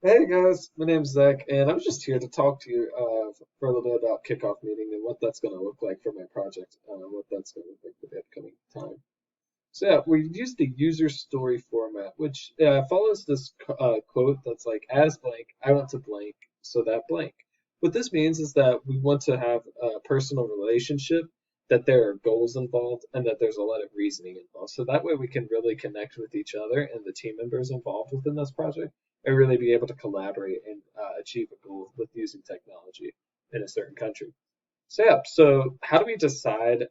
Hey guys, my name's Zach, and I'm just here to talk to you for a little bit about Kickoff Meeting and what that's going to look like for my project, what that's going to look like for the upcoming time. So yeah, we use the user story format, which follows this quote that's like, as blank, I want to blank, so that blank. What this means is that we want to have a personal relationship, that there are goals involved, and that there's a lot of reasoning involved. So that way we can really connect with each other and the team members involved within this project and really be able to collaborate and achieve a goal with using technology in a certain country. So how do we decide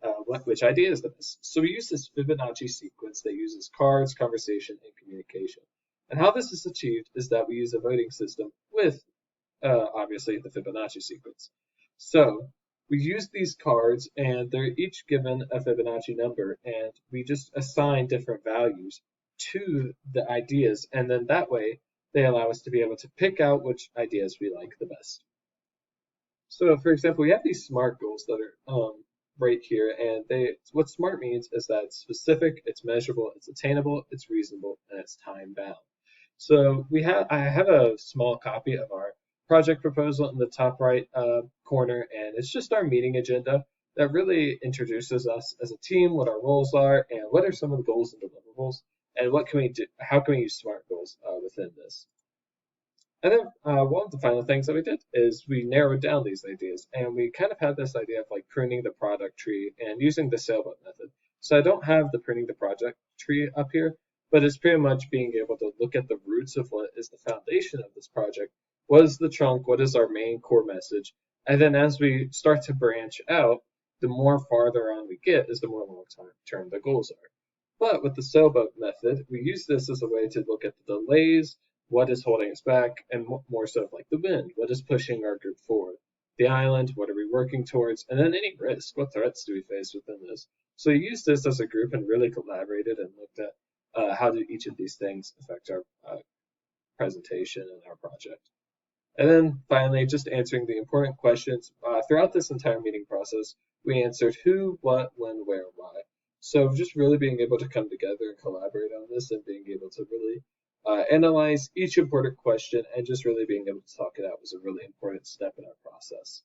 which idea is the best? So we use this Fibonacci sequence that uses cards, conversation, and communication. And how this is achieved is that we use a voting system with, obviously, the Fibonacci sequence. So we use these cards, and they're each given a Fibonacci number, and we just assign different values to the ideas, and then that way they allow us to be able to pick out which ideas we like the best. So, for example, we have these SMART goals that are right here, and what SMART means is that it's specific, it's measurable, it's attainable, it's reasonable, and it's time bound. So I have a small copy of our project proposal in the top right corner, and it's just our meeting agenda that really introduces us as a team, what our roles are, and what are some of the goals and deliverables, and what can we do, how can we use SMART goals within this. And then one of the final things that we did is we narrowed down these ideas, and we kind of had this idea of like pruning the product tree and using the sailboat method. So I don't have the pruning the project tree up here, but it's pretty much being able to look at the roots of what is the foundation of this project. What is the trunk? What is our main core message? And then as we start to branch out, the more farther on we get is the more long-term the goals are. But with the sailboat method, we use this as a way to look at the delays, what is holding us back, and more so like the wind, what is pushing our group forward, the island, what are we working towards, and then any risk, what threats do we face within this. So we used this as a group and really collaborated and looked at how do each of these things affect our presentation and our project. And then finally, just answering the important questions. Throughout this entire meeting process, we answered who, what, when, where, why. So just really being able to come together and collaborate on this and being able to really analyze each important question and just really being able to talk it out was a really important step in our process.